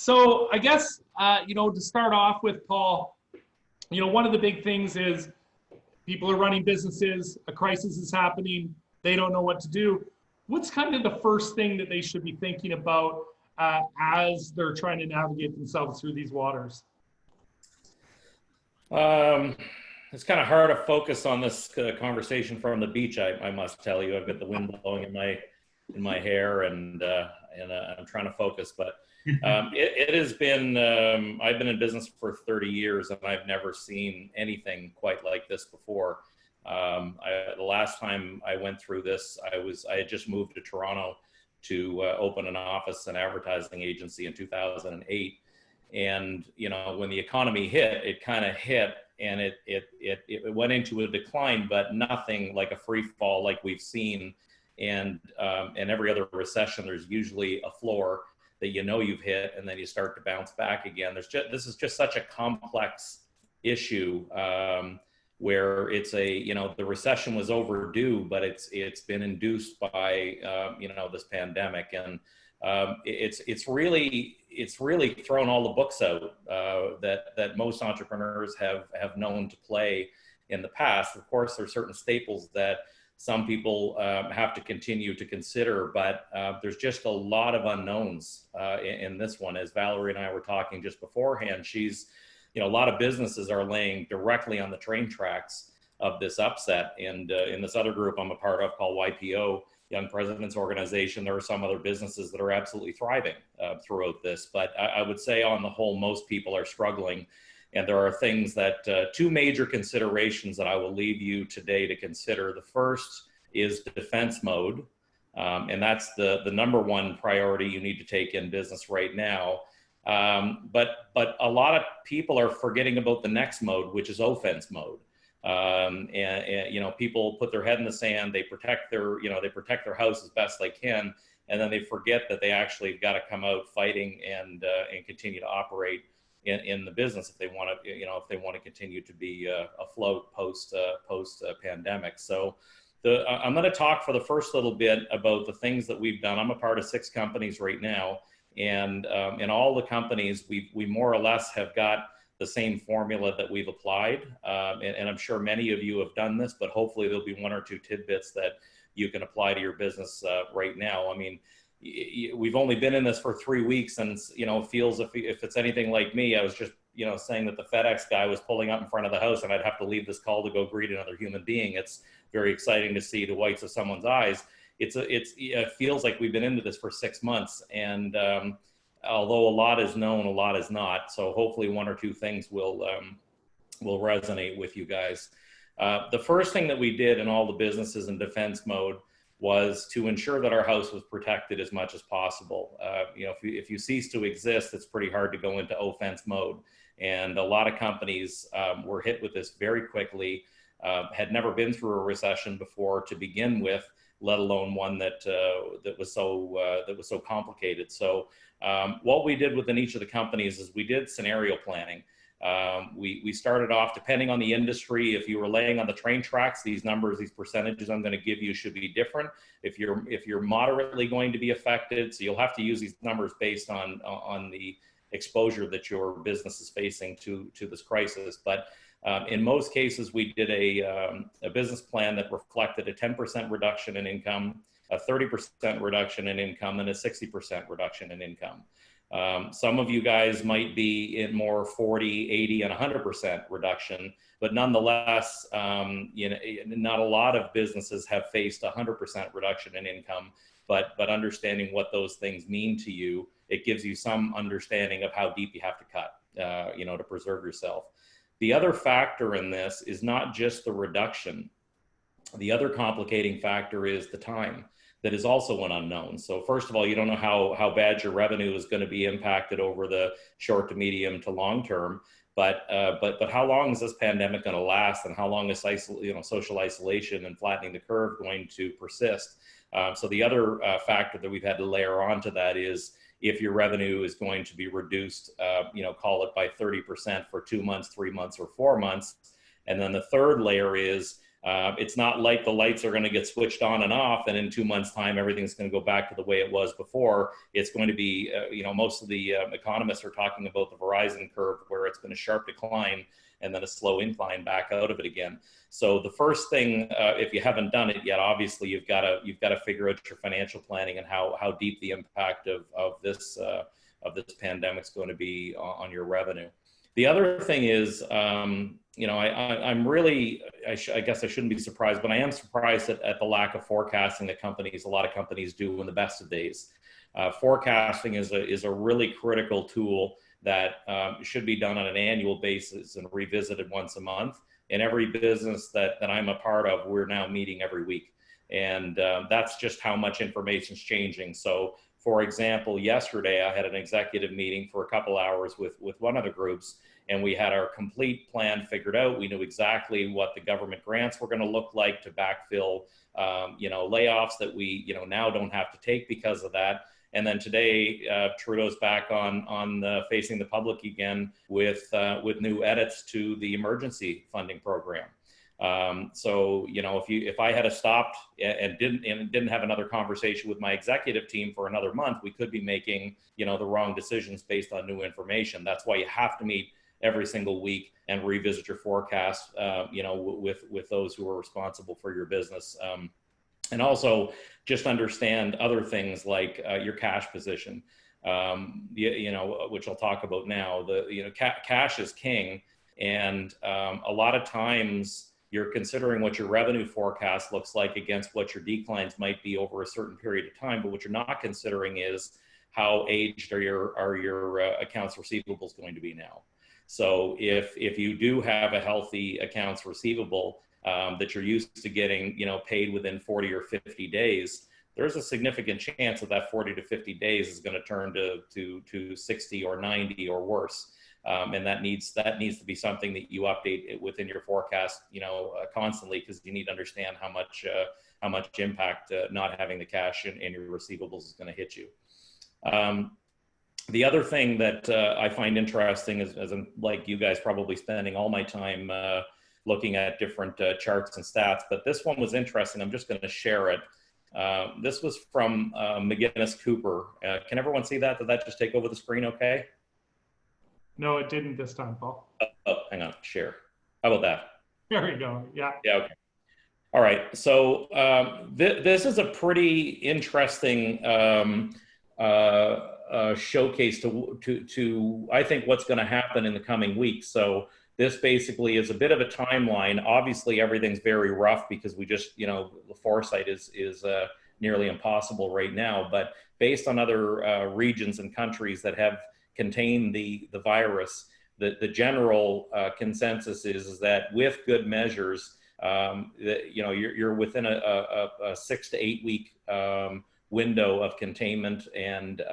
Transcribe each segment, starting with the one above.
So I guess, to start off with, Paul, one of the big things is people are running businesses, a crisis is happening, they don't know what to do. What's kind of the first thing that they should be thinking about as they're trying to navigate themselves through these waters? It's kind of hard to focus on this conversation from the beach. I must tell you, I've got the wind blowing in my hair, and I'm trying to focus. But it has been. I've been in business for 30 years, and I've never seen anything quite like this before. The last time I went through this, I had just moved to Toronto to open an office and advertising agency in 2008. And when the economy hit, it kind of hit, and it went into a decline, but nothing like a free fall like we've seen. And every other recession, there's usually a floor that you've hit, and then you start to bounce back again. This is just such a complex issue where it's the recession was overdue, but it's been induced by this pandemic, and it's really thrown all the books out that most entrepreneurs have known to play in the past. Of course, there's certain staples that some people have to continue to consider, but there's just a lot of unknowns in this one. As Valerie and I were talking just beforehand, a lot of businesses are laying directly on the train tracks of this upset. And in this other group I'm a part of called YPO, Young Presidents Organization, there are some other businesses that are absolutely thriving throughout this. But I would say on the whole, most people are struggling. And there are things that, two major considerations that I will leave you today to consider. The first is defense mode. And that's the number one priority you need to take in business right now. But a lot of people are forgetting about the next mode, which is offense mode. And people put their head in the sand, they protect their house as best they can. And then they forget that they actually got to come out fighting and continue to operate in the business if they want to continue to be afloat post pandemic. So I'm going to talk for the first little bit about the things that we've done. I'm a part of 6 companies right now, and in all the companies we more or less have got the same formula that we've applied, and I'm sure many of you have done this, but hopefully there'll be 1 or 2 tidbits that you can apply to your business right now. I mean, we've only been in this for 3 weeks, and it feels if it's anything like me, I was just saying that the FedEx guy was pulling up in front of the house and I'd have to leave this call to go greet another human being. It's very exciting to see the whites of someone's eyes. It feels like we've been into this for 6 months, and although a lot is known, a lot is not. So hopefully 1 or 2 things will resonate with you guys. The first thing that we did in all the businesses in defense mode was to ensure that our house was protected as much as possible. If you cease to exist, it's pretty hard to go into offense mode. And a lot of companies were hit with this very quickly, had never been through a recession before to begin with, let alone one that was so complicated. So what we did within each of the companies is we did scenario planning. We started off, depending on the industry. If you were laying on the train tracks, these numbers, these percentages I'm going to give you should be different. If you're moderately going to be affected, so you'll have to use these numbers based on the exposure that your business is facing to this crisis. But in most cases, we did a business plan that reflected a 10% reduction in income, a 30% reduction in income, and a 60% reduction in income. Some of you guys might be in more 40, 80, and 100% reduction, but nonetheless, not a lot of businesses have faced 100% reduction in income, but understanding what those things mean to you, it gives you some understanding of how deep you have to cut, to preserve yourself. The other factor in this is not just the reduction. The other complicating factor is the time. That is also an unknown. So first of all, you don't know how bad your revenue is going to be impacted over the short to medium to long term. But how long is this pandemic going to last, and how long is social isolation and flattening the curve going to persist? So the other factor that we've had to layer onto that is if your revenue is going to be reduced, call it by 30% for 2 months, 3 months, or 4 months. And then the third layer is It's not like the lights are going to get switched on and off, and in 2 months' time, everything's going to go back to the way it was before. It's going to be, most of the economists are talking about the horizon curve, where it's been a sharp decline and then a slow incline back out of it again. So the first thing, if you haven't done it yet, obviously you've got to figure out your financial planning and how deep the impact of this pandemic is going to be on your revenue. The other thing is, I'm really, I guess I shouldn't be surprised, but I am surprised at the lack of forecasting that a lot of companies do in the best of days. Forecasting is a really critical tool that should be done on an annual basis and revisited once a month. In every business that I'm a part of, we're now meeting every week. And that's just how much information is changing. So for example, yesterday I had an executive meeting for a couple hours with one of the groups, and we had our complete plan figured out. We knew exactly what the government grants were going to look like to backfill, layoffs that we, now don't have to take because of that. And then today, Trudeau's back on facing the public again with new edits to the emergency funding program. So if I had stopped and didn't have another conversation with my executive team for another month, we could be making the wrong decisions based on new information. That's why you have to meet every single week and revisit your forecast, with those who are responsible for your business. And also just understand other things like your cash position, which I'll talk about now. Cash is king, and a lot of times you're considering what your revenue forecast looks like against what your declines might be over a certain period of time. But what you're not considering is how aged are your accounts receivables going to be now. So if you do have a healthy accounts receivable that you're used to getting, paid within 40 or 50 days, there's a significant chance that 40 to 50 days is going to turn to 60 or 90 or worse. And that needs to be something that you update within your forecast, constantly, because you need to understand how much impact not having the cash in your receivables is going to hit you. The other thing that I find interesting is, as I'm like you guys, probably spending all my time looking at different charts and stats, but this one was interesting. I'm just going to share it. This was from McGinnis Cooper. Can everyone see that? Did that just take over the screen okay? No, it didn't this time, Paul. Oh, hang on, share. How about that? There we go. Yeah. Yeah, okay. All right, so this is a pretty interesting showcase to I think what's going to happen in the coming weeks. So this basically is a bit of a timeline. Obviously, everything's very rough because we just, the foresight is nearly impossible right now. But based on other regions and countries that have contained the virus, the general consensus is that with good measures, you're within a 6 to 8 week window of containment and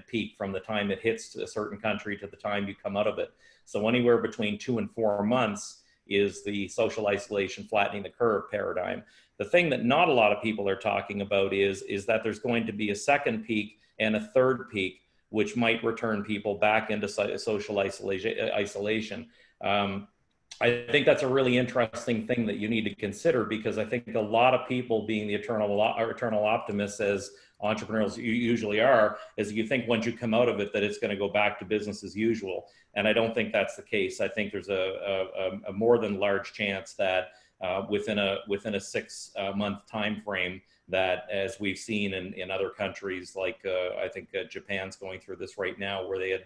peak from the time it hits a certain country to the time you come out of it. So anywhere between 2 and 4 months is the social isolation flattening the curve paradigm. The thing that not a lot of people are talking about is that there's going to be a second peak and a third peak, which might return people back into social isolation. I think that's a really interesting thing that you need to consider, because I think a lot of people, being the eternal optimists as entrepreneurs usually are, is you think once you come out of it that it's going to go back to business as usual. And I don't think that's the case. I think there's a more than large chance that within a 6 month time frame, that, as we've seen in other countries, like I think Japan's going through this right now, where they had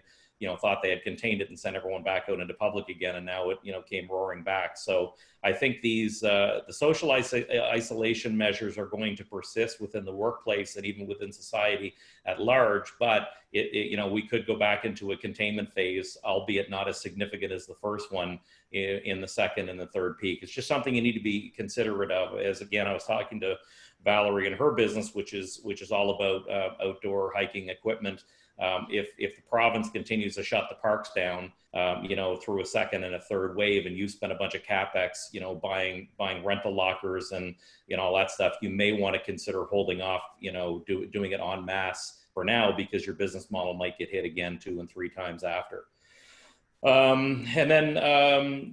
thought they had contained it and sent everyone back out into public again, and now it came roaring back. So I think these the social isolation measures are going to persist within the workplace and even within society at large. But we could go back into a containment phase, albeit not as significant as the first one, in the second and the third peak. It's just something you need to be considerate of. As again, I was talking to Valerie and her business, which is all about outdoor hiking equipment. If the province continues to shut the parks down, through a second and a third wave, and you spend a bunch of capex, buying rental lockers and all that stuff, you may want to consider holding off, doing it en masse for now, because your business model might get hit again 2 and 3 times after. And then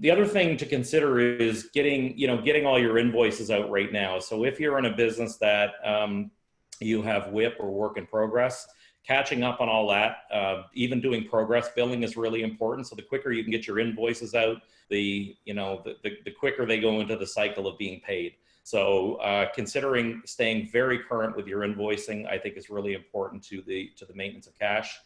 the other thing to consider is getting all your invoices out right now. So if you're in a business that you have WIP or work in progress, catching up on all that, even doing progress billing is really important. So the quicker you can get your invoices out, the quicker they go into the cycle of being paid. So considering staying very current with your invoicing, I think is really important to the maintenance of cash.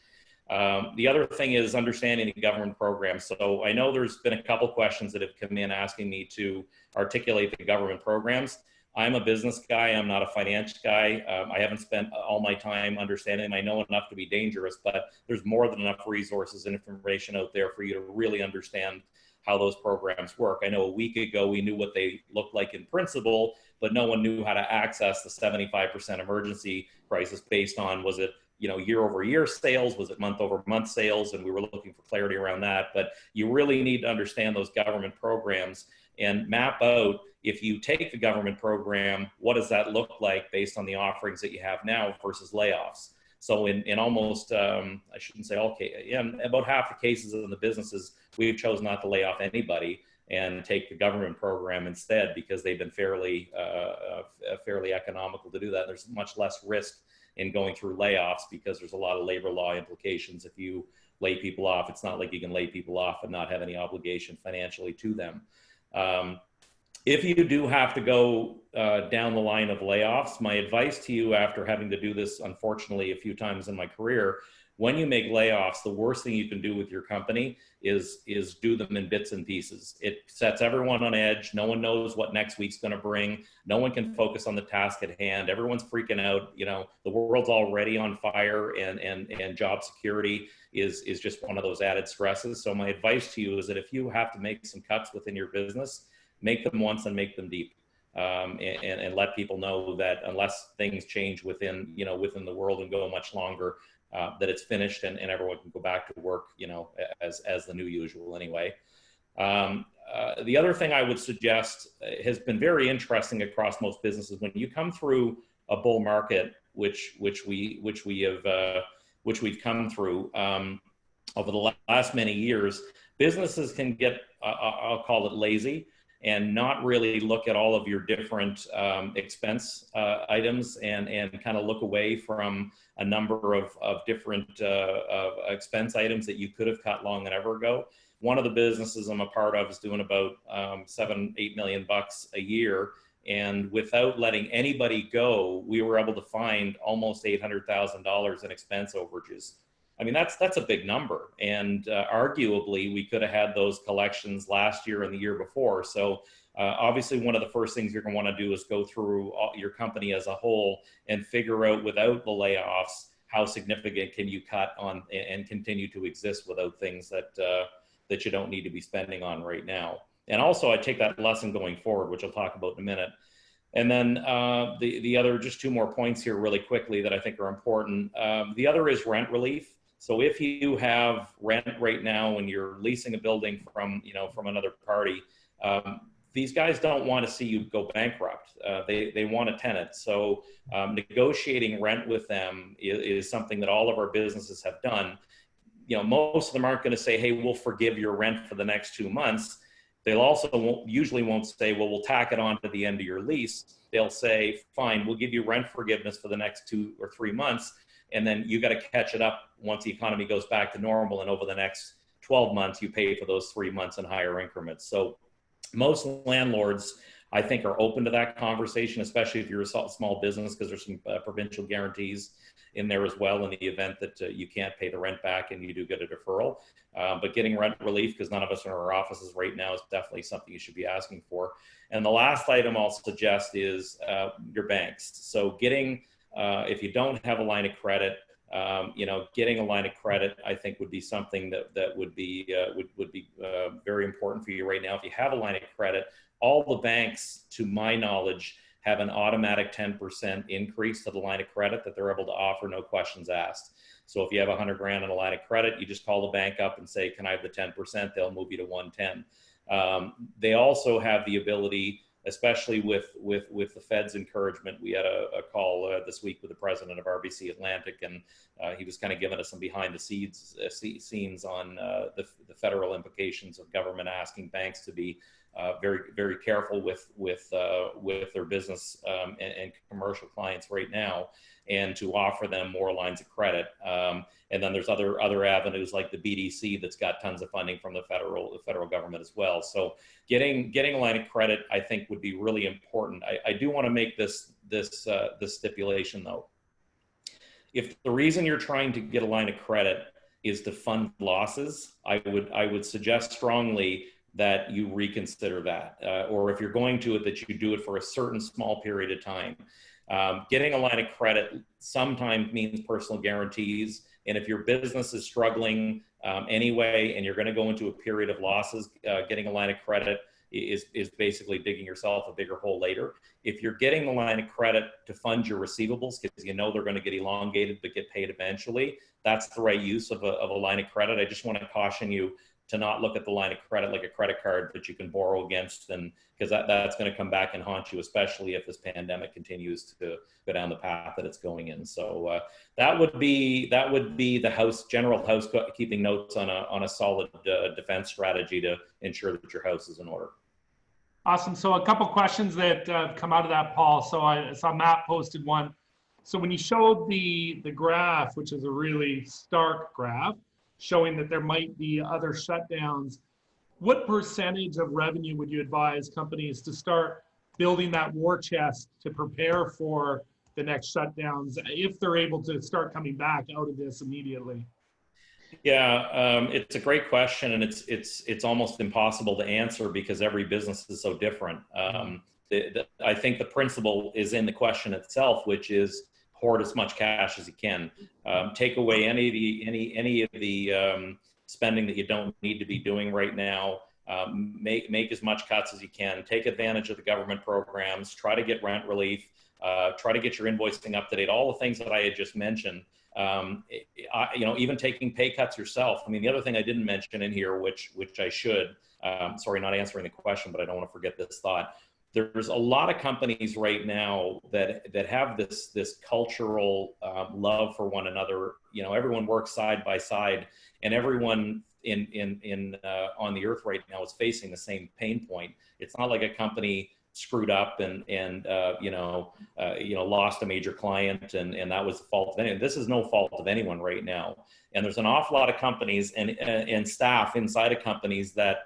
The other thing is understanding the government programs. So I know there's been a couple questions that have come in asking me to articulate the government programs. I'm a business guy. I'm not a finance guy. I haven't spent all my time understanding them. I know enough to be dangerous, but there's more than enough resources and information out there for you to really understand how those programs work. I know a week ago we knew what they looked like in principle, but no one knew how to access the 75% emergency crisis based on, was it year over year sales? Was it month over month sales? And we were looking for clarity around that. But you really need to understand those government programs and map out, if you take the government program, what does that look like based on the offerings that you have now versus layoffs? So in almost, I shouldn't say all cases, about half the cases in the businesses, we've chosen not to lay off anybody and take the government program instead, because they've been fairly economical to do that. There's much less risk in going through layoffs because there's a lot of labor law implications. If you lay people off, it's not like you can lay people off and not have any obligation financially to them. If you do have to go down the line of layoffs, my advice to you, after having to do this, unfortunately, a few times in my career, when you make layoffs, the worst thing you can do with your company is do them in bits and pieces. It sets everyone on edge. No one knows what next week's going to bring. No one can focus on the task at hand. Everyone's freaking out. The world's already on fire, and job security is just one of those added stresses. So my advice to you is that if you have to make some cuts within your business, make them once and make them deep. And let people know that unless things change within the world and go much longer, that it's finished and everyone can go back to work, as the new usual anyway. The other thing I would suggest has been very interesting across most businesses. When you come through a bull market, which we've come through over the last many years, businesses can get, I'll call it lazy, and not really look at all of your different expense items and kind of look away from a number of different expense items that you could have cut long and ever ago. One of the businesses I'm a part of is doing about $7-8 million a year. And without letting anybody go, we were able to find almost $800,000 in expense overages. I mean, that's a big number. And arguably, we could have had those collections last year and the year before. So obviously, one of the first things you're going to want to do is go through your company as a whole and figure out, without the layoffs, how significant can you cut on and continue to exist without things that you don't need to be spending on right now. And also, I take that lesson going forward, which I'll talk about in a minute. And then the other, just two more points here really quickly that I think are important. The other is rent relief. So if you have rent right now and you're leasing a building from another party, these guys don't want to see you go bankrupt. They want a tenant. So negotiating rent with them is something that all of our businesses have done. Most of them aren't going to say, hey, we'll forgive your rent for the next 2 months. They'll also usually won't say, well, we'll tack it on to the end of your lease. They'll say, fine, we'll give you rent forgiveness for the next 2 or 3 months. And then you got to catch it up once the economy goes back to normal. And over the next 12 months, you pay for those 3 months in higher increments. So most landlords, I think, are open to that conversation, especially if you're a small business, because there's some provincial guarantees in there as well in the event that you can't pay the rent back and you do get a deferral. But getting rent relief, because none of us are in our offices right now, is definitely something you should be asking for. And the last item I'll suggest is your banks. So getting, if you don't have a line of credit, getting a line of credit, I think, would be something that would be very important for you right now. If you have a line of credit, all the banks, to my knowledge, have an automatic 10% increase to the line of credit that they're able to offer, no questions asked. So if you have $100,000 in a line of credit, you just call the bank up and say, can I have the 10%? They'll move you to 110. They also have the ability, especially with the Fed's encouragement. We had a call this week with the president of RBC Atlantic, and he was kind of giving us some behind the scenes on the federal implications of government asking banks to be very, very careful with their business and commercial clients right now, and to offer them more lines of credit. And then there's other avenues like the BDC that's got tons of funding from the federal government as well. So getting a line of credit, I think, would be really important. I do want to make this stipulation though. If the reason you're trying to get a line of credit is to fund losses, I would suggest strongly that you reconsider that, or if you're going to it, that you do it for a certain small period of time. Getting a line of credit sometimes means personal guarantees. And if your business is struggling anyway, and you're going to go into a period of losses, getting a line of credit is basically digging yourself a bigger hole later. If you're getting the line of credit to fund your receivables, because you know they're going to get elongated but get paid eventually, that's the right use of a line of credit. I just want to caution you to not look at the line of credit like a credit card that you can borrow against, and because that's going to come back and haunt you, especially if this pandemic continues to go down the path that it's going in. So that would be the general housekeeping notes on a solid defense strategy to ensure that your house is in order. Awesome. So a couple questions that come out of that, Paul. So I saw Matt posted one. So when you showed the graph, which is a really stark graph, showing that there might be other shutdowns, what percentage of revenue would you advise companies to start building that war chest to prepare for the next shutdowns if they're able to start coming back out of this immediately? Yeah, it's a great question, and it's almost impossible to answer because every business is so different. I think the principle is in the question itself, which is hoard as much cash as you can. Take away any of the spending that you don't need to be doing right now. Make as much cuts as you can. Take advantage of the government programs. Try to get rent relief. Try to get your invoicing up to date. All the things that I had just mentioned. Even taking pay cuts yourself. I mean, the other thing I didn't mention in here, which I should. Sorry, not answering the question, but I don't want to forget this thought. There's a lot of companies right now that have this cultural love for one another. You know, everyone works side by side, and everyone on the earth right now is facing the same pain point. It's not like a company screwed up and lost a major client and that was the fault of anyone. This is no fault of anyone right now, and there's an awful lot of companies and staff inside of companies that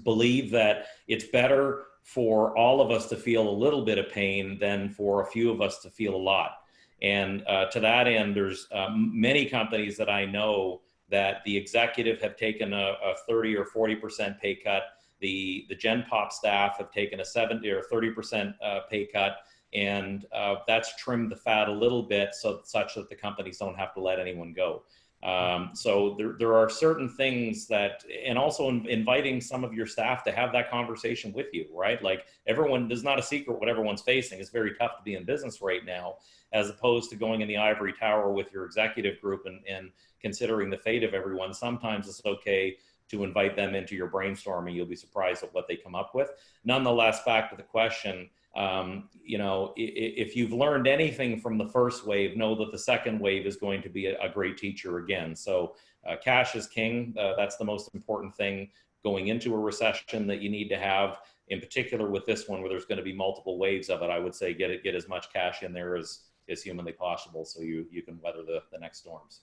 believe that it's better for all of us to feel a little bit of pain than for a few of us to feel a lot. And to that end, there's many companies that I know that the executive have taken a 30 or 40% pay cut. The Gen Pop staff have taken a 70 or 30% pay cut, and that's trimmed the fat a little bit such that the companies don't have to let anyone go. So there are certain things that, and also inviting some of your staff to have that conversation with you, right? Like there's not a secret what everyone's facing. It's very tough to be in business right now, as opposed to going in the ivory tower with your executive group and considering the fate of everyone. Sometimes it's okay to invite them into your brainstorming. You'll be surprised at what they come up with. Nonetheless, back to the question, if you've learned anything from the first wave, know that the second wave is going to be a great teacher again. So cash is king. That's the most important thing going into a recession that you need to have. In particular with this one, where there's going to be multiple waves of it, I would say get as much cash in there as humanly possible, so you can weather the next storms.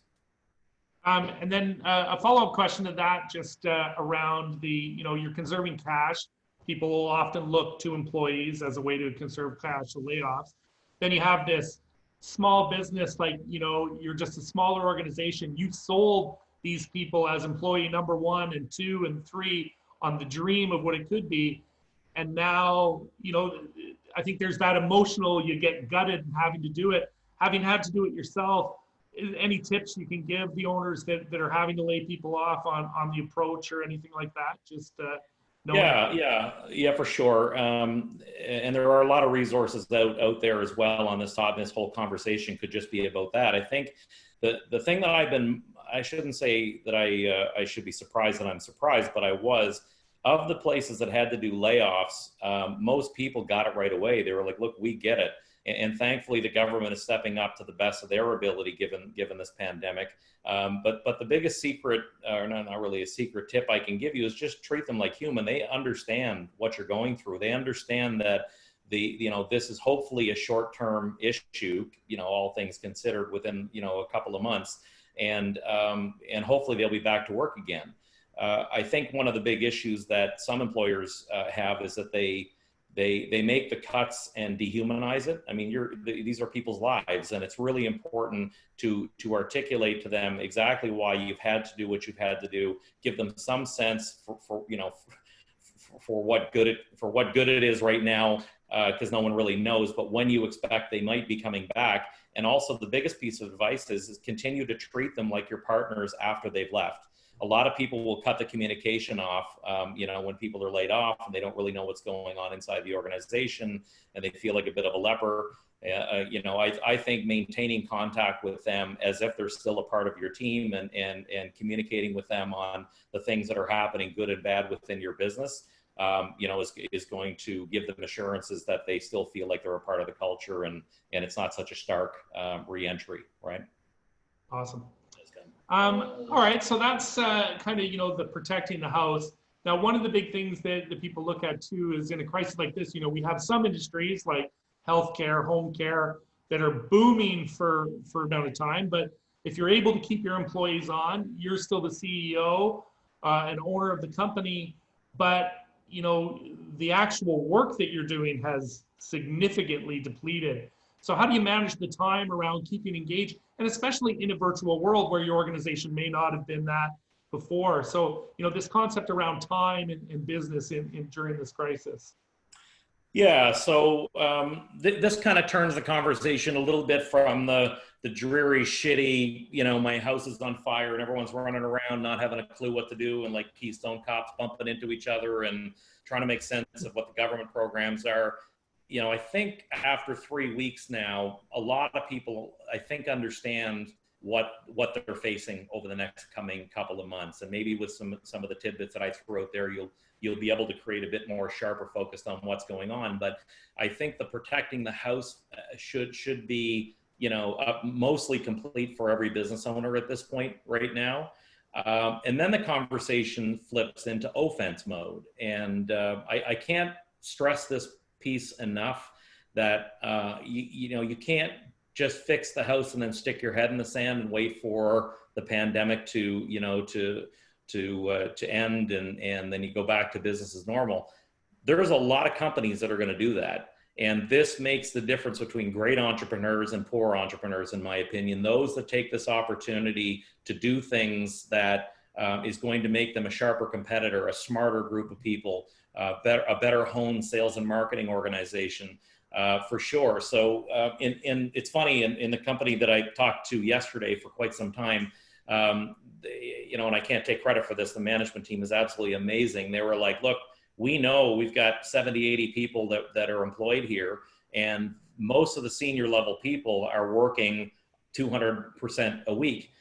And then a follow-up question to that, just around you're conserving cash. People will often look to employees as a way to conserve cash, so layoffs. Then you have this small business, you're just a smaller organization. You've sold these people as employee number 1 and 2 and 3 on the dream of what it could be. And now, I think there's that emotional, you get gutted and having to do it. Having had to do it yourself, any tips you can give the owners that are having to lay people off on the approach or anything like that? Just Yeah, for sure. And there are a lot of resources out there as well on this topic. This whole conversation could just be about that. I think the thing that I shouldn't say that I should be surprised that I'm surprised, but I was, of the places that had to do layoffs, most people got it right away. They were like, look, we get it. And thankfully, the government is stepping up to the best of their ability given this pandemic. But the biggest secret, or not really a secret tip I can give you, is just treat them like human. They understand what you're going through. They understand that this is hopefully a short-term issue, all things considered, within a couple of months, and hopefully they'll be back to work again. I think one of the big issues that some employers have is that they make the cuts and dehumanize it. I mean, these are people's lives, and it's really important to articulate to them exactly why you've had to do what you've had to do. Give them some sense for what good it is right now, because no one really knows. But when you expect they might be coming back, and also the biggest piece of advice is continue to treat them like your partners after they've left. A lot of people will cut the communication off, when people are laid off and they don't really know what's going on inside the organization and they feel like a bit of a leper. I think maintaining contact with them as if they're still a part of your team and communicating with them on the things that are happening, good and bad, within your business, is going to give them assurances that they still feel like they're a part of the culture, and it's not such a stark re-entry, right? Awesome. All right, so that's kind of, the protecting the house. Now, one of the big things that people look at too is, in a crisis like this, we have some industries like healthcare, home care, that are booming for amount of time. But if you're able to keep your employees on, you're still the CEO and owner of the company. But, the actual work that you're doing has significantly depleted. So how do you manage the time around keeping engaged, and especially in a virtual world where your organization may not have been that before? So, this concept around time and business during this crisis. Yeah, so this kind of turns the conversation a little bit from the dreary, shitty, my house is on fire and everyone's running around not having a clue what to do, and like Keystone cops bumping into each other and trying to make sense of what the government programs are. I think after 3 weeks now, a lot of people, I think, understand what they're facing over the next coming couple of months. And maybe with some of the tidbits that I threw out there, you'll be able to create a bit more sharper focus on what's going on. But I think the protecting the house should be, mostly complete for every business owner at this point right now. And then the conversation flips into offense mode. And I can't stress this piece enough, that you can't just fix the house and then stick your head in the sand and wait for the pandemic to end and then you go back to business as normal. There's a lot of companies that are going to do that, and this makes the difference between great entrepreneurs and poor entrepreneurs, in my opinion. Those that take this opportunity to do things that is going to make them a sharper competitor, a smarter group of people, a better honed sales and marketing organization, for sure. So it's funny, in the company that I talked to yesterday for quite some time, and I can't take credit for this, the management team is absolutely amazing. They were like, look, we know we've got 70, 80 people that are employed here, and most of the senior level people are working 200% a week.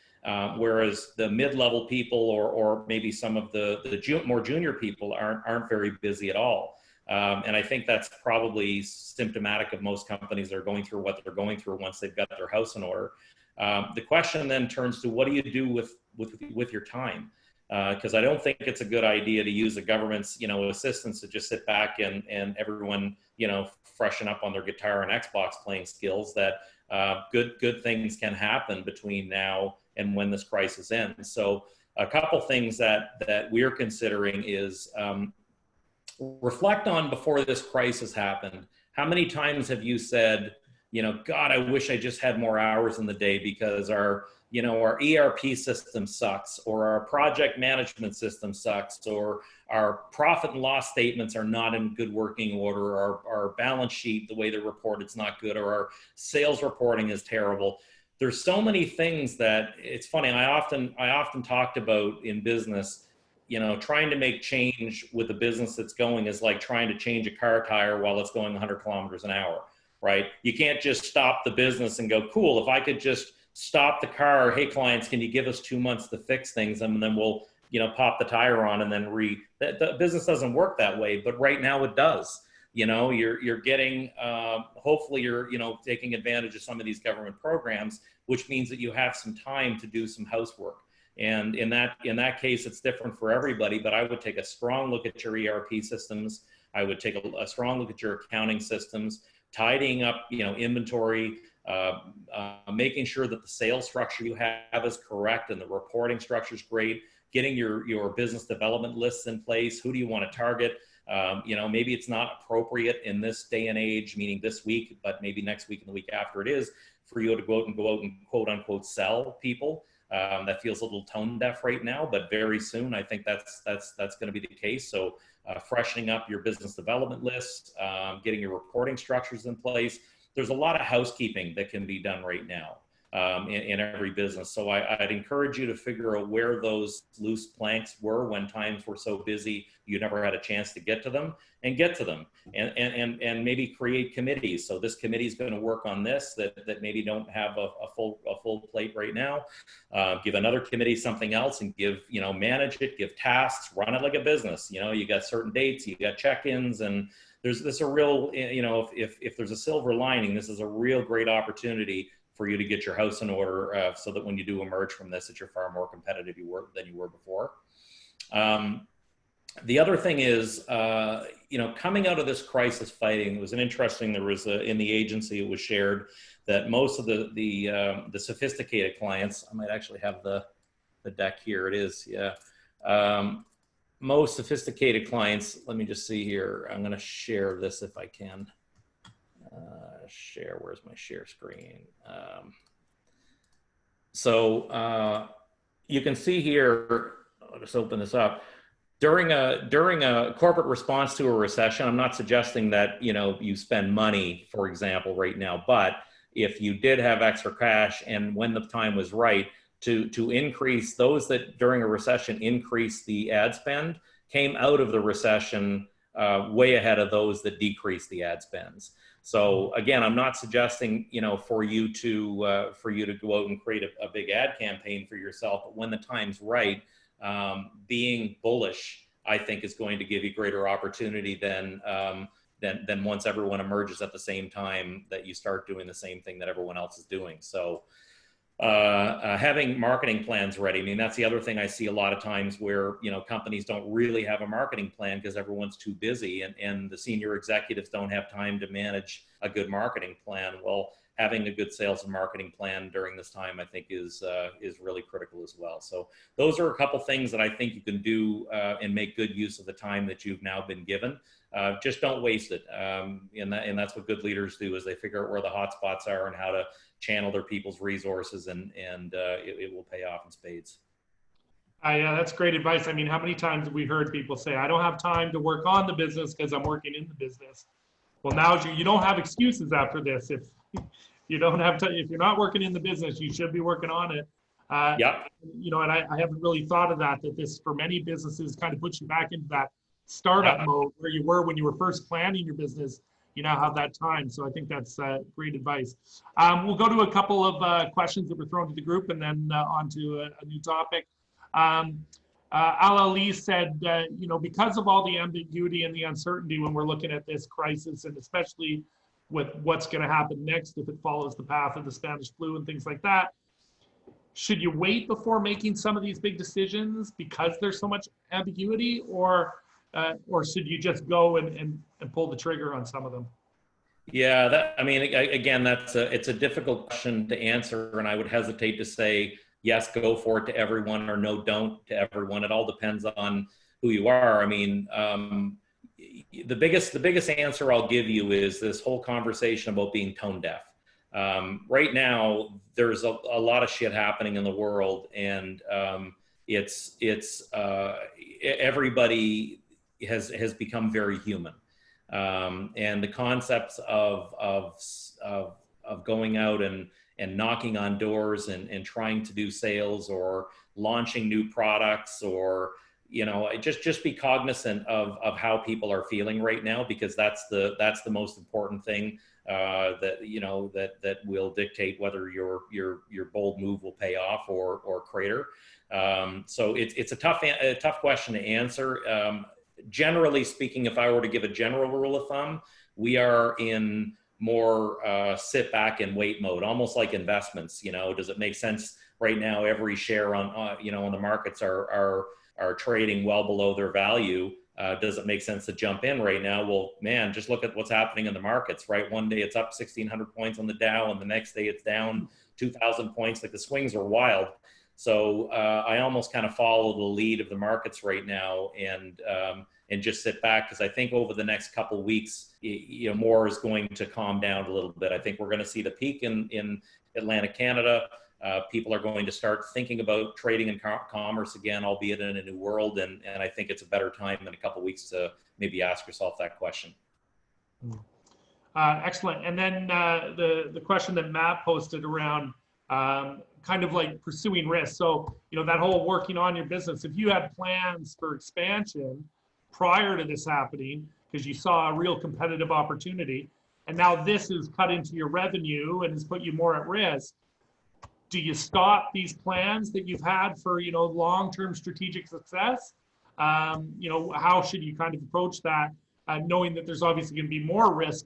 Whereas the mid-level people or maybe some of the more junior people aren't very busy at all. And I think that's probably symptomatic of most companies that are going through what they're going through once they've got their house in order. The question then turns to, what do you do with your time? Because I don't think it's a good idea to use the government's assistance to just sit back and everyone freshen up on their guitar and Xbox playing skills. That good things can happen between now and when this crisis ends. So a couple things that we're considering is reflect on, before this crisis happened, how many times have you said, God, I wish I just had more hours in the day because our ERP system sucks, or our project management system sucks, or our profit and loss statements are not in good working order, our balance sheet, the way they're reported, is not good, or our sales reporting is terrible. There's so many things that it's funny. I often talked about in business, trying to make change with a business that's going is like trying to change a car tire while it's going 100 kilometers an hour, right? You can't just stop the business and go, cool, if I could just stop the car, hey clients, can you give us 2 months to fix things? And then we'll pop the tire on and then the business doesn't work that way, but right now it does. You're getting, hopefully you're, taking advantage of some of these government programs, which means that you have some time to do some housework. And in that case, it's different for everybody, but I would take a strong look at your ERP systems. I would take a strong look at your accounting systems, tidying up, inventory, making sure that the sales structure you have is correct and the reporting structure is great, getting your business development lists in place. Who do you want to target? Maybe it's not appropriate in this day and age, meaning this week, but maybe next week and the week after it is, for you to go out and quote unquote sell people. That feels a little tone deaf right now, but very soon I think that's going to be the case. So freshening up your business development lists, getting your reporting structures in place. There's a lot of housekeeping that can be done right now in every business. So I'd encourage you to figure out where those loose planks were when times were so busy you never had a chance to get to them, and get to them, and maybe create committees. So this committee is going to work on this that maybe don't have a full plate right now. Give another committee something else and manage it, give tasks, run it like a business. You got certain dates, you got check-ins, and there's a real, if there's a silver lining, this is a real great opportunity for you to get your house in order, so that when you do emerge from this, that you're far more competitive than you were before. The other thing is, coming out of this crisis fighting, it was there was in the agency, it was shared that most of the sophisticated clients, I might actually have the deck here, it is, yeah. Most sophisticated clients, let me just see here. I'm going to share this if I can. Where's my share screen? You can see here, I'll just open this up. During a corporate response to a recession, I'm not suggesting that, you spend money, for example, right now, but if you did have extra cash and when the time was right, to increase those that during a recession increased the ad spend, came out of the recession way ahead of those that decreased the ad spends. So again, I'm not suggesting, for you to go out and create a big ad campaign for yourself, but when the time's right, being bullish, I think, is going to give you greater opportunity than once everyone emerges at the same time that you start doing the same thing that everyone else is doing. So having marketing plans ready. I mean, that's the other thing I see a lot of times where, companies don't really have a marketing plan because everyone's too busy and the senior executives don't have time to manage a good marketing plan. Well, having a good sales and marketing plan during this time, I think is really critical as well. So those are a couple things that I think you can do and make good use of the time that you've now been given. Just don't waste it. And that's what good leaders do, is they figure out where the hot spots are and how to channel their people's resources, and it will pay off in spades. Yeah, that's great advice. I mean, how many times have we heard people say, I don't have time to work on the business because I'm working in the business? Well, now you don't have excuses after this. If you don't have to, if you're not working in the business, you should be working on it. Yep. And I haven't really thought of that this, for many businesses, kind of puts you back into that startup mode where you were when you were first planning your business. You now have that time. So I think that's great advice. We'll go to a couple of questions that were thrown to the group and then on to a new topic. Al-Ali said, because of all the ambiguity and the uncertainty when we're looking at this crisis, and especially with what's going to happen next if it follows the path of the Spanish flu and things like that, should you wait before making some of these big decisions because there's so much ambiguity, or should you just go and pull the trigger on some of them? Yeah, again, it's a difficult question to answer, and I would hesitate to say yes, go for it to everyone, or no, don't to everyone. It all depends on who you are. I mean, the biggest answer I'll give you is this whole conversation about being tone deaf. Right now, there's a lot of shit happening in the world, and everybody has become very human, and the concepts of going out and knocking on doors and trying to do sales or launching new products or just be cognizant of how people are feeling right now, because that's the most important thing that will dictate whether your bold move will pay off or crater. So it's a tough question to answer. Generally speaking, if I were to give a general rule of thumb, we are in more sit back and wait mode, almost like investments. Does it make sense right now? Every share on on the markets are trading well below their value. Does it make sense to jump in right now? Well, man, just look at what's happening in the markets, right? One day it's up 1,600 points on the Dow, and the next day it's down 2,000 points. Like, the swings are wild. So I almost kind of follow the lead of the markets right now, and just sit back, because I think over the next couple of weeks, more is going to calm down a little bit. I think we're going to see the peak in Atlantic Canada. People are going to start thinking about trading and commerce again, albeit in a new world. And I think it's a better time in a couple of weeks to maybe ask yourself that question. Excellent. And then the question that Matt posted around kind of like pursuing risk. So, that whole working on your business, if you had plans for expansion prior to this happening, because you saw a real competitive opportunity, and now this is cut into your revenue and has put you more at risk, do you stop these plans that you've had for, long-term strategic success? How should you kind of approach that, knowing that there's obviously going to be more risk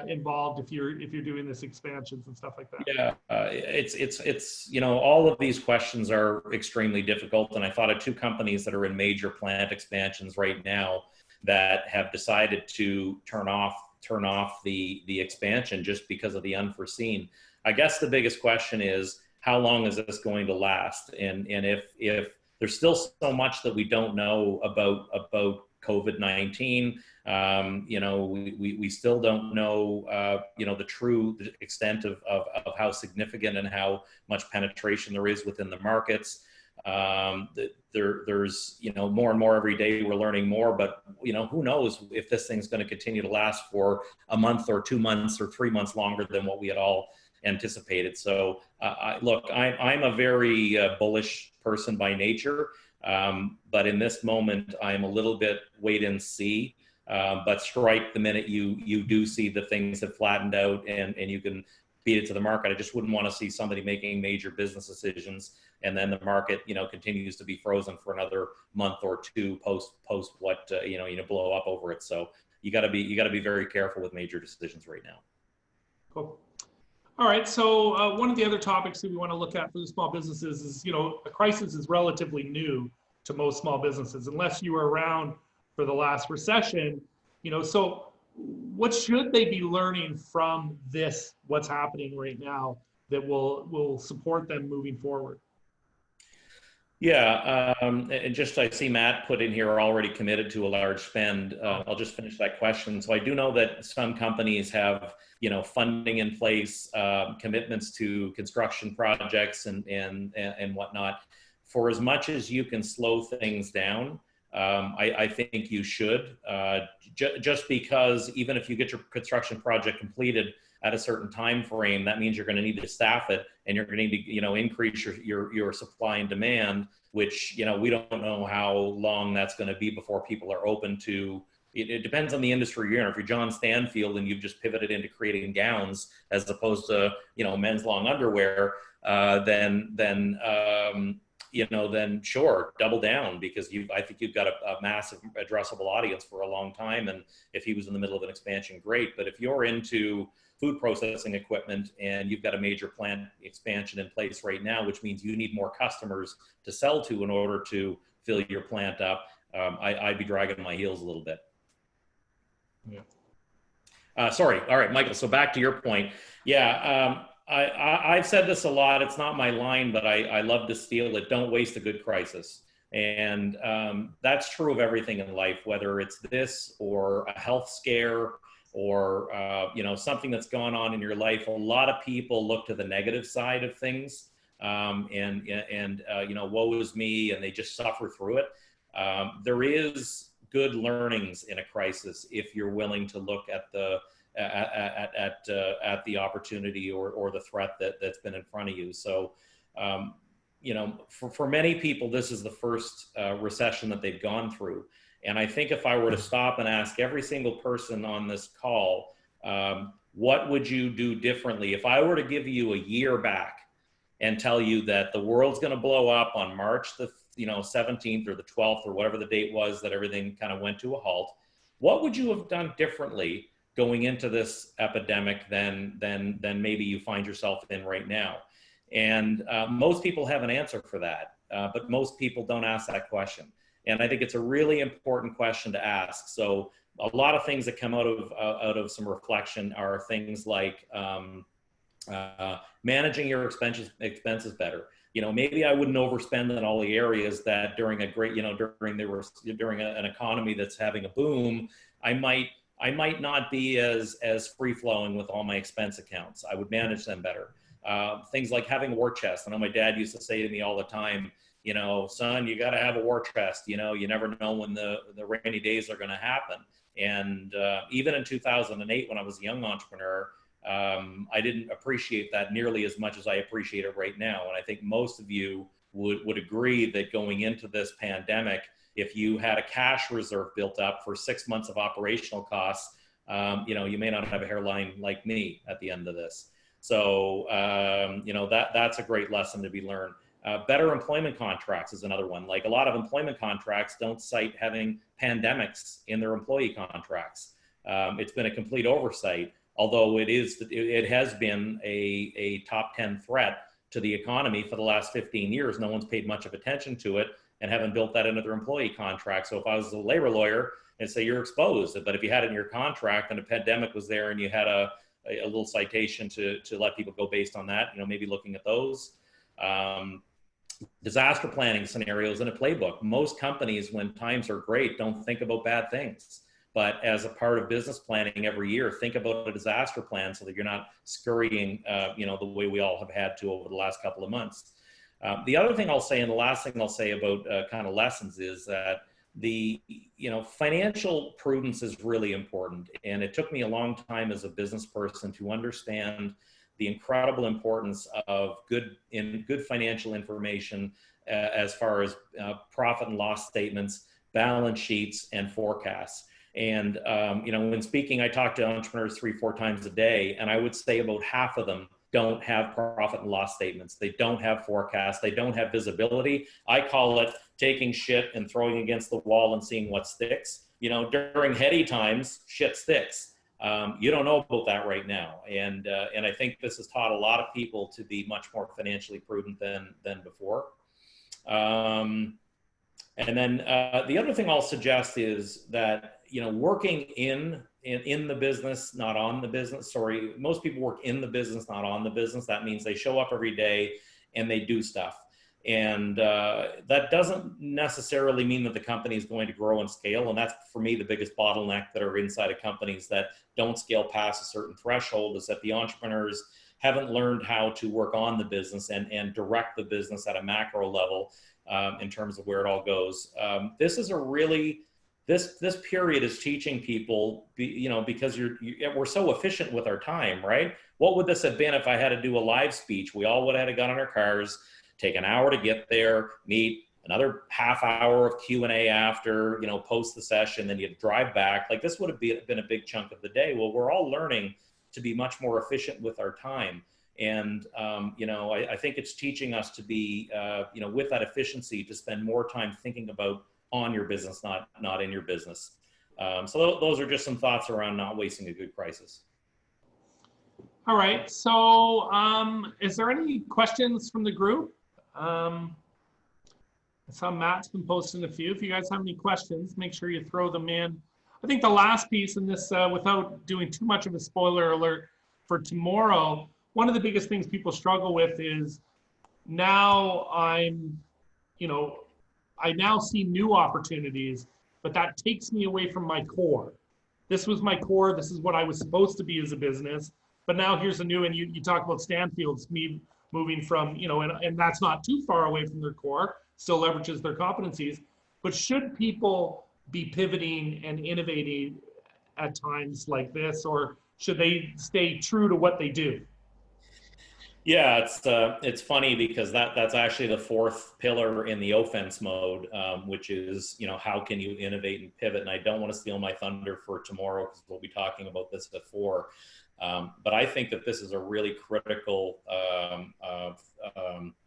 involved if you're doing this expansions and stuff like that? Yeah, it's all of these questions are extremely difficult. And I thought of two companies that are in major plant expansions right now that have decided to turn off the expansion just because of the unforeseen. I guess the biggest question is, how long is this going to last? And if there's still so much that we don't know about COVID-19, we still don't know, the true extent of how significant and how much penetration there is within the markets. There's more and more every day we're learning more, but who knows if this thing's going to continue to last for a month or 2 months or 3 months longer than what we had all anticipated. So look, I'm a very bullish person by nature, but in this moment I'm a little bit wait and see, but strike the minute you do see the things have flattened out and you can beat it to the market. I just wouldn't want to see somebody making major business decisions and then the market continues to be frozen for another month or two post what blow up over it. So you got to be very careful with major decisions right now. Cool. All right, so one of the other topics that we want to look at for the small businesses is, a crisis is relatively new to most small businesses, unless you were around for the last recession, so what should they be learning from this, what's happening right now, that will support them moving forward? Yeah, and just I see Matt put in here already committed to a large spend. I'll just finish that question. So I do know that some companies have, funding in place, commitments to construction projects and whatnot. For as much as you can slow things down, I think you should, just because even if you get your construction project completed at a certain time frame, that means you're going to need to staff it, and you're going to need to, increase your supply and demand, which, we don't know how long that's going to be before people are open to. It depends on the industry you're in. If you're John Stanfield and you've just pivoted into creating gowns as opposed to, men's long underwear, then sure, double down, because I think you've got a massive addressable audience for a long time. And if he was in the middle of an expansion, great. But if you're into food processing equipment and you've got a major plant expansion in place right now, which means you need more customers to sell to in order to fill your plant up, I'd be dragging my heels a little bit. Yeah. Sorry. All right, Michael. So back to your point. Yeah. I've said this a lot. It's not my line, but I love to steal it. Don't waste a good crisis. And that's true of everything in life, whether it's this or a health scare or something that's gone on in your life. A lot of people look to the negative side of things, woe is me, and they just suffer through it. There is good learnings in a crisis if you're willing to look at the opportunity or the threat that's been in front of you. So for many people, this is the first recession that they've gone through. And I think if I were to stop and ask every single person on this call, what would you do differently? If I were to give you a year back and tell you that the world's going to blow up on March the 17th or the 12th or whatever the date was that everything kind of went to a halt, what would you have done differently going into this epidemic than maybe you find yourself in right now? And most people have an answer for that, but most people don't ask that question. And I think it's a really important question to ask. So a lot of things that come out of some reflection are things like managing your expenses better. Maybe I wouldn't overspend in all the areas that during a great, during an economy that's having a boom, I might not be as free flowing with all my expense accounts. I would manage them better. Things like having a war chest. I know my dad used to say to me all the time, son, you got to have a war chest. You never know when the rainy days are going to happen. And even in 2008, when I was a young entrepreneur, I didn't appreciate that nearly as much as I appreciate it right now. And I think most of you would agree that going into this pandemic, if you had a cash reserve built up for 6 months of operational costs, you may not have a hairline like me at the end of this. So, that's a great lesson to be learned. Better employment contracts is another one. Like, a lot of employment contracts don't cite having pandemics in their employee contracts. It's been a complete oversight, although it has been a top 10 threat to the economy for the last 15 years. No one's paid much of attention to it and haven't built that into their employee contract. So if I was a labor lawyer, I'd say you're exposed. But if you had it in your contract and a pandemic was there and you had a little citation to let people go based on that, maybe looking at those. Disaster planning scenarios in a playbook. Most companies, when times are great, don't think about bad things. But as a part of business planning every year, think about a disaster plan so that you're not scurrying, the way we all have had to over the last couple of months. The other thing I'll say, and the last thing I'll say about kind of lessons, is that the financial prudence is really important. And it took me a long time as a business person to understand the incredible importance of good financial information as far as profit and loss statements, balance sheets, and forecasts. And when speaking, I talk to entrepreneurs 3-4 times a day, and I would say about half of them don't have profit and loss statements. They don't have forecasts. They don't have visibility. I call it taking shit and throwing against the wall and seeing what sticks. During heady times, shit sticks. You don't know about that right now. And I think this has taught a lot of people to be much more financially prudent than before. And then the other thing I'll suggest is that, working in the business, not on the business. Sorry, most people work in the business, not on the business. That means they show up every day and they do stuff. And that doesn't necessarily mean that the company is going to grow and scale. And that's, for me, the biggest bottleneck that are inside of companies that don't scale past a certain threshold, is that the entrepreneurs haven't learned how to work on the business and direct the business at a macro level in terms of where it all goes. This is a really, this period is teaching people, because we're so efficient with our time, right? What would this have been if I had to do a live speech? We all would have had to get on our cars, take an hour to get there, meet, another half hour of Q&A after, post the session, then you'd drive back. Like, this would have been a big chunk of the day. Well, we're all learning to be much more efficient with our time. And, I think it's teaching us to be, with that efficiency, to spend more time thinking about on your business, not in your business. So those are just some thoughts around not wasting a good crisis. All right. So is there any questions from the group? I saw Matt's been posting a few. If you guys have any questions, make sure you throw them in. I think the last piece in this, without doing too much of a spoiler alert for tomorrow, one of the biggest things people struggle with is now I now see new opportunities, but that takes me away from my core. This was my core. This is what I was supposed to be as a business. But now here's a new, and you talk about Stanfield's moving from, and that's not too far away from their core, still leverages their competencies. But should people be pivoting and innovating at times like this, or should they stay true to what they do? Yeah, it's funny because that's actually the fourth pillar in the offense mode, which is, how can you innovate and pivot? And I don't want to steal my thunder for tomorrow because we'll be talking about this at 4. But I think that this is a really critical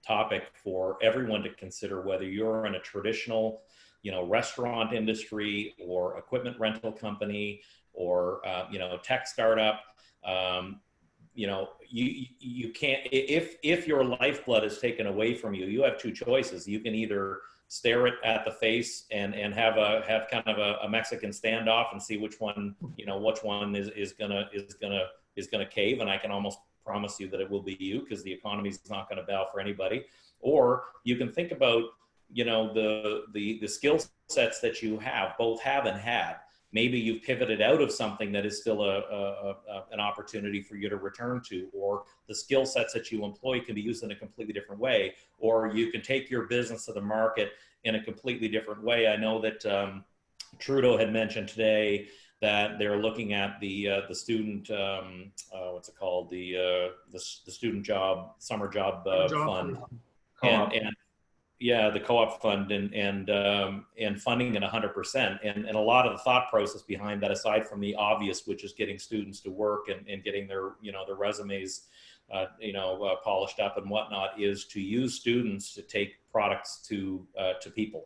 topic for everyone to consider, whether you're in a traditional, restaurant industry or equipment rental company or, tech startup. You can't, if your lifeblood is taken away from you, you have two choices. You can either stare it at the face and have kind of a Mexican standoff and see which one is gonna cave. And I can almost promise you that it will be you, because the economy is not going to bow for anybody. Or you can think about, the skill sets that you both have and had. Maybe you've pivoted out of something that is still an opportunity for you to return to, or the skill sets that you employ can be used in a completely different way, or you can take your business to the market in a completely different way. I know that Trudeau had mentioned today that they're looking at the student what's it called, the student job summer job fund, and yeah, the co-op fund, and funding it 100%. And a lot of the thought process behind that, aside from the obvious, which is getting students to work and getting their their resumes polished up and whatnot, is to use students to take products to people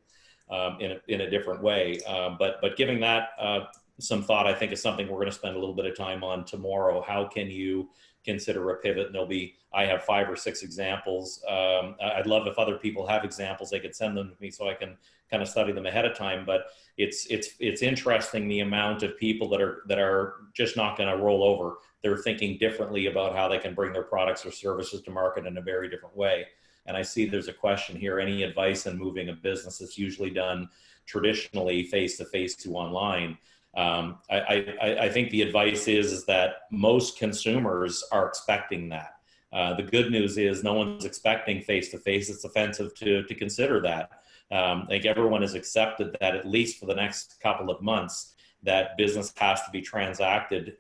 in a different way. But giving that some thought, I think, is something we're going to spend a little bit of time on tomorrow. How can you consider a pivot? And I have 5 or 6 examples. I'd love if other people have examples, they could send them to me so I can kind of study them ahead of time. But it's interesting, the amount of people that are just not going to roll over. They're thinking differently about how they can bring their products or services to market in a very different way. And I see there's a question here: any advice in moving a business that's usually done traditionally face-to-face to online? I think the advice is that most consumers are expecting that. The good news is no one's expecting face-to-face. It's offensive to consider that. I think everyone has accepted that, at least for the next couple of months, that business has to be transacted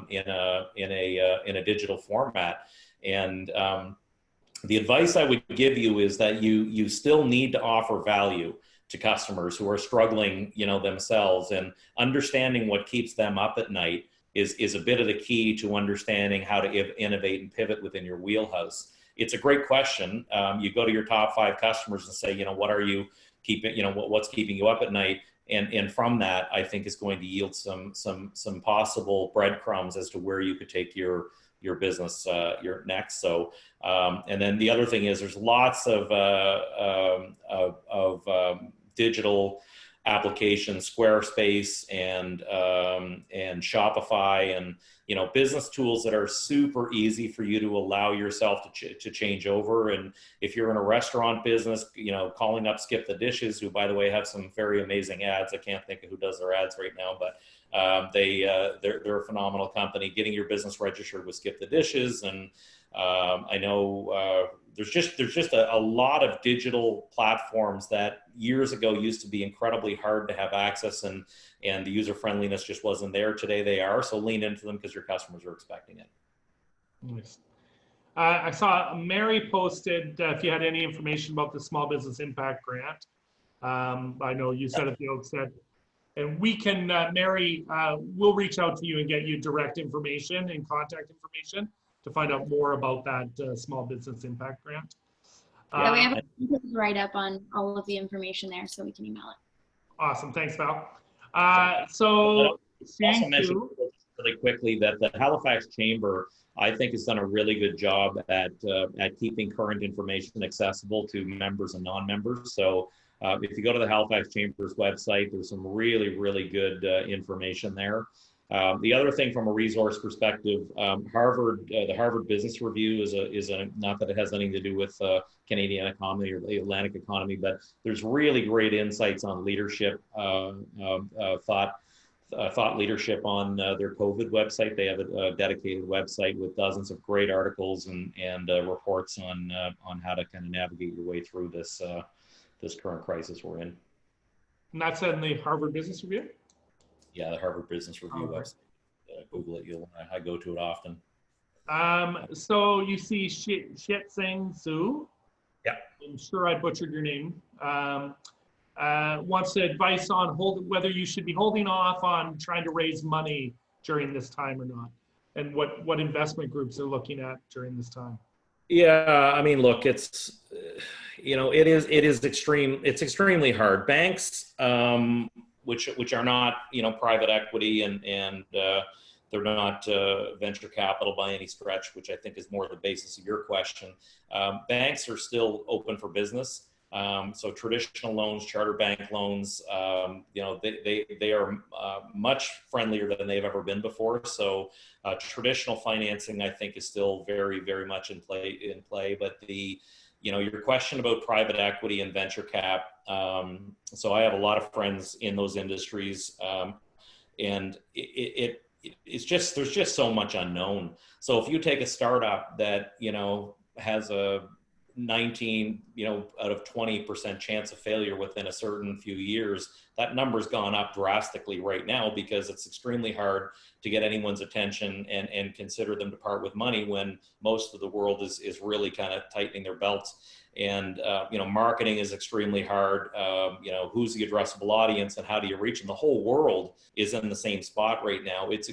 in a digital format. And the advice I would give you is that you still need to offer value to customers who are struggling, themselves, and understanding what keeps them up at night is a bit of the key to understanding how to innovate and pivot within your wheelhouse. It's a great question. You go to your top 5 customers and say, what are you keeping, what's keeping you up at night? And from that, I think is going to yield some possible breadcrumbs as to where you could take your business your next. So, and then the other thing is there's lots of digital applications, Squarespace and Shopify, and business tools that are super easy for you to allow yourself to change over. And if you're in a restaurant business, calling up Skip the Dishes, who, by the way, have some very amazing ads. I can't think of who does their ads right now, but they're a phenomenal company. Getting your business registered with Skip the Dishes, and I know there's just a lot of digital platforms that years ago used to be incredibly hard to have access, and the user friendliness just wasn't there. Today they are, so lean into them because your customers are expecting it. Nice. I saw Mary posted if you had any information about the Small Business Impact Grant. I know you said at the outset, and we can, Mary, we'll reach out to you and get you direct information and contact information to find out more about that Small Business Impact Grant. Yeah, we have a write-up on all of the information there, so we can email it. Awesome, thanks, Val. So, also mention really quickly that the Halifax Chamber, I think, has done a really good job at keeping current information accessible to members and non-members. So if you go to the Halifax Chamber's website, there's some really, really good information there. The other thing from a resource perspective, the Harvard Business Review is not that it has anything to do with Canadian economy or the Atlantic economy, but there's really great insights on leadership, thought leadership on their COVID website. They have a dedicated website with dozens of great articles and reports on how to kind of navigate your way through this current crisis we're in. And that's in the Harvard Business Review? Yeah, the Harvard Business Review website. Google it. I go to it often. So you see Shit Sing Su. Yeah. I'm sure I butchered your name. Wants advice on whether you should be holding off on trying to raise money during this time or not, and what investment groups are looking at during this time. Yeah, I mean, look, it's it's extremely hard. Banks, which are not private equity and they're not venture capital by any stretch, which I think is more the basis of your question. Banks are still open for business. So traditional loans, charter bank loans, they are much friendlier than they've ever been before. So traditional financing, I think, is still very, very much in play. But your question about private equity and venture cap. So I have a lot of friends in those industries, and it's just, there's just so much unknown. So if you take a startup that has a 19 out of 20% chance of failure within a certain few years, that number's gone up drastically right now, because it's extremely hard to get anyone's attention and consider them to part with money when most of the world is really kind of tightening their belts. And marketing is extremely hard. Who's the addressable audience and how do you reach them? The whole world is in the same spot right now. It's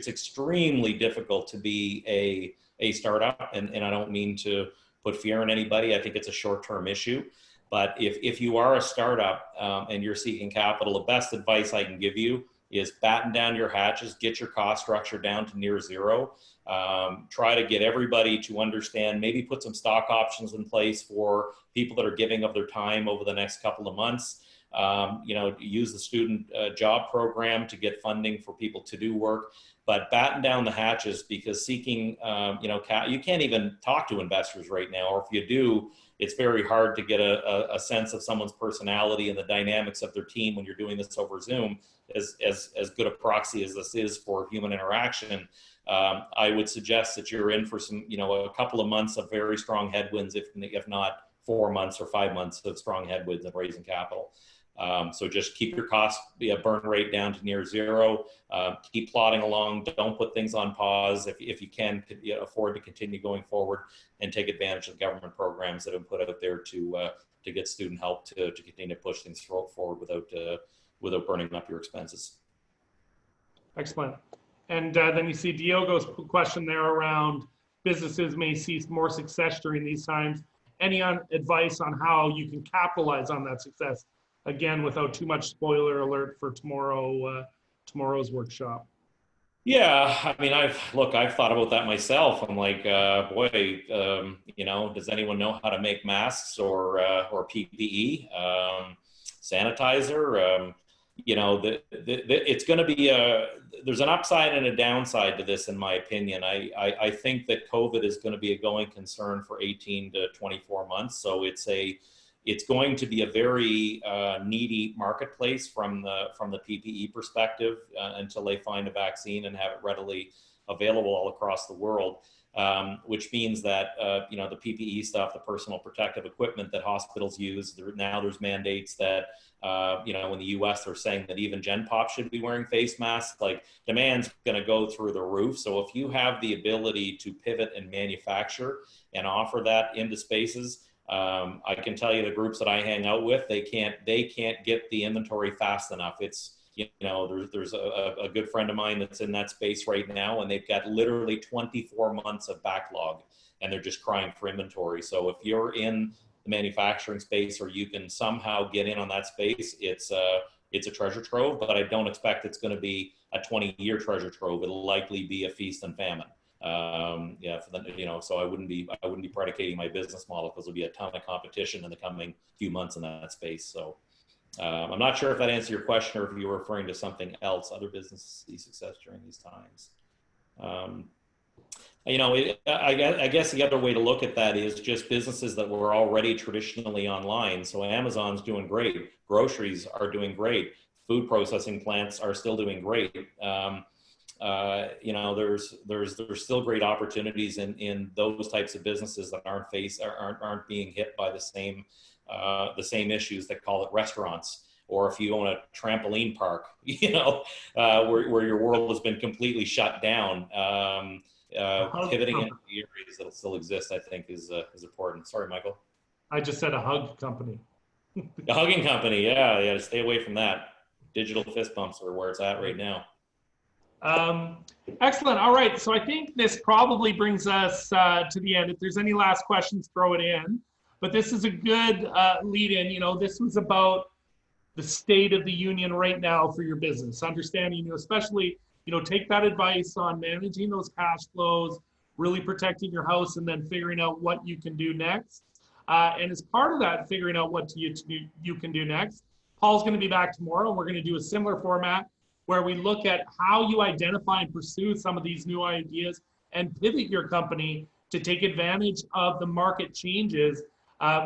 extremely difficult to be a startup, and I don't mean to put fear in anybody. I think it's a short-term issue. But if you are a startup and you're seeking capital, the best advice I can give you is batten down your hatches, get your cost structure down to near zero. Try to get everybody to understand, maybe put some stock options in place for people that are giving of their time over the next couple of months. Use the student job program to get funding for people to do work, but batten down the hatches, because seeking, you can't even talk to investors right now, or if you do, it's very hard to get a sense of someone's personality and the dynamics of their team when you're doing this over Zoom. As good a proxy as this is for human interaction, I would suggest that you're in for some, a couple of months of very strong headwinds, if not 4 months or 5 months of strong headwinds of raising capital. So just keep your cost burn rate down to near zero. Keep plodding along. Don't put things on pause. If you can afford to continue going forward, and take advantage of government programs that have been put out there to get student help to continue to push things forward without burning up your expenses. Excellent. And then you see Diogo's question there around businesses may see more success during these times. Any advice on how you can capitalize on that success? Again, without too much spoiler alert for tomorrow's workshop. Yeah, I mean, I've thought about that myself. I'm like, boy, does anyone know how to make masks or PPE, sanitizer? It's going to be there's an upside and a downside to this, in my opinion. I think that COVID is going to be a going concern for 18 to 24 months. So it's going to be a very needy marketplace from the PPE perspective until they find a vaccine and have it readily available all across the world. Which means that the PPE stuff, the personal protective equipment that hospitals use, there's mandates that in the U.S. they're saying that even Gen Pop should be wearing face masks. Like, demand's going to go through the roof. So if you have the ability to pivot and manufacture and offer that into spaces, I can tell you the groups that I hang out with, they can't get the inventory fast enough. It's, there's a good friend of mine that's in that space right now, and they've got literally 24 months of backlog, and they're just crying for inventory. So if you're in the manufacturing space, or you can somehow get in on that space, it's a treasure trove, but I don't expect it's going to be a 20-year treasure trove. It'll likely be a feast and famine. So I wouldn't be predicating my business model, because there'll be a ton of competition in the coming few months in that space. So I'm not sure if that answered your question, or if you were referring to something else, other businesses see success during these times. I guess the other way to look at that is just businesses that were already traditionally online. So Amazon's doing great. Groceries are doing great. Food processing plants are still doing great. There's still great opportunities in those types of businesses that aren't being hit by the same issues that call it restaurants, or if you own a trampoline park, where your world has been completely shut down. pivoting into the areas that'll still exist, I think is important. Sorry, Michael. I just said a hug company. A hugging company, yeah, stay away from that. Digital fist bumps are where it's at right now. Excellent. All right. So I think this probably brings us to the end. If there's any last questions, throw it in. But this is a good lead in. You know, this was about the state of the union right now for your business. Understanding, you know, especially, you know, take that advice on managing those cash flows, really protecting your house, and then figuring out what you can do next. And as part of that, figuring out what you can do next, Paul's going to be back tomorrow. And we're going to do a similar format where we look at how you identify and pursue some of these new ideas and pivot your company to take advantage of the market changes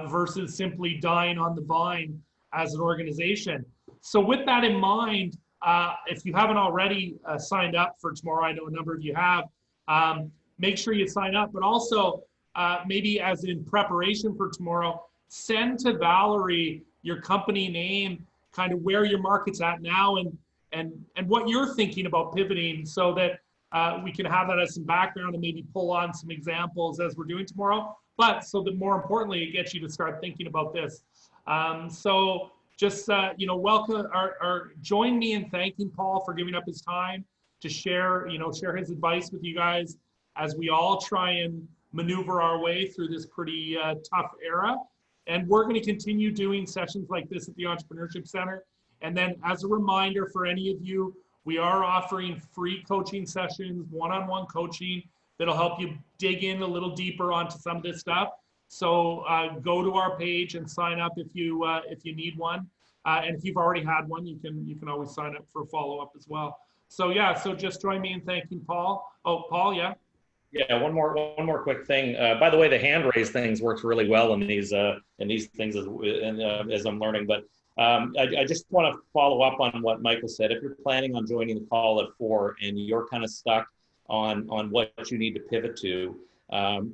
versus simply dying on the vine as an organization. So with that in mind, if you haven't already signed up for tomorrow, I know a number of you have, make sure you sign up, but also maybe as in preparation for tomorrow, send to Valerie your company name, kind of where your market's at now and what you're thinking about pivoting so that we can have that as some background and maybe pull on some examples as we're doing tomorrow. But so that more importantly, it gets you to start thinking about this. So just, you know, welcome or join me in thanking Paul for giving up his time to share, you know, share his advice with you guys as we all try and maneuver our way through this pretty tough era. And we're going to continue doing sessions like this at the Entrepreneurship Center. And then as a reminder for any of you, we are offering free coaching sessions, one-on-one coaching that'll help you dig in a little deeper onto some of this stuff. So go to our page and sign up if you need one. And if you've already had one, you can always sign up for a follow-up as well. So yeah, so just join me in thanking Paul. Oh, Paul, yeah. Yeah, one more quick thing. By the way, the hand raise things works really well in these things as I'm learning. But I just want to follow up on what Michael said. If you're planning on joining the call at 4 and you're kind of stuck on what you need to pivot to,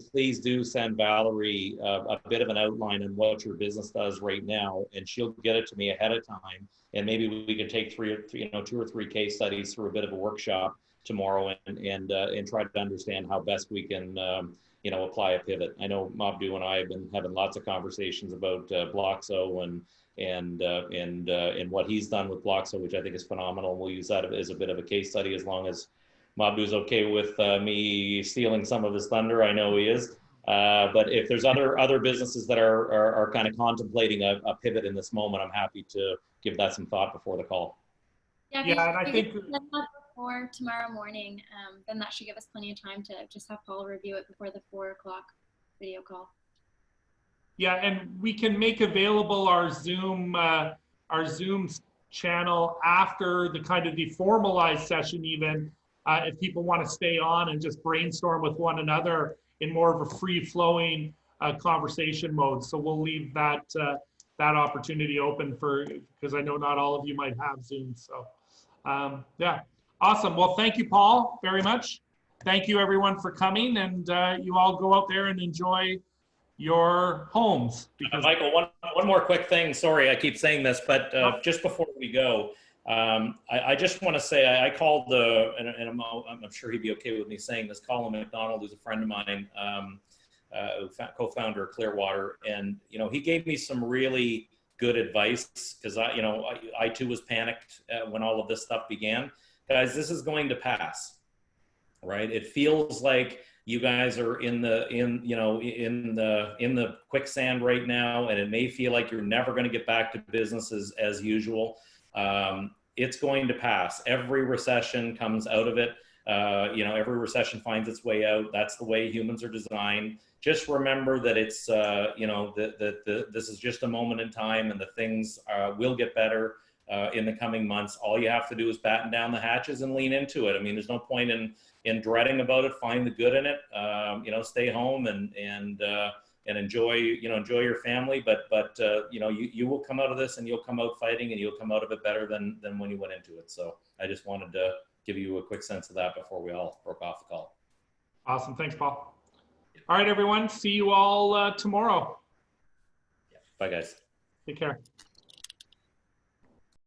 please do send Valerie a bit of an outline on what your business does right now, and she'll get it to me ahead of time. And maybe we can take 2 or 3 case studies through a bit of a workshop tomorrow and try to understand how best we can apply a pivot. I know Mabdu and I have been having lots of conversations about Bloxo and what he's done with Bloxo, which I think is phenomenal. We'll use that as a bit of a case study as long as Mabdu's okay with me stealing some of his thunder. I know he is. But if there's other businesses that are kind of contemplating a pivot in this moment, I'm happy to give that some thought before the call. Yeah, and I think before tomorrow morning, then that should give us plenty of time to just have Paul review it before the 4 o'clock video call. Yeah, and we can make available our Zoom channel after the kind of the formalized session even, if people want to stay on and just brainstorm with one another in more of a free-flowing conversation mode. So we'll leave that opportunity open because I know not all of you might have Zoom. So yeah, awesome. Well, thank you, Paul, very much. Thank you, everyone, for coming, and you all go out there and enjoy your homes. Michael, one more quick thing. Sorry, I keep saying this, but just before we go, I just want to say I called and I'm sure he'd be okay with me saying this, Colin McDonald, who's a friend of mine, co-founder of Clearwater, and he gave me some really good advice because I too was panicked when all of this stuff began. Guys, this is going to pass, right? It feels like you guys are in the quicksand right now, and it may feel like you're never going to get back to business as usual. It's going to pass. Every recession comes out of it. Every recession finds its way out. That's the way humans are designed. Just remember that it's this is just a moment in time, and the things will get better in the coming months. All you have to do is batten down the hatches and lean into it. I mean, there's no point in dreading about it. Find the good in it. Stay home and enjoy your family. But you will come out of this, and you'll come out fighting, and you'll come out of it better than when you went into it. So I just wanted to give you a quick sense of that before we all broke off the call. Awesome. Thanks, Paul. All right, everyone. See you all tomorrow. Yeah. Bye, guys. Take care.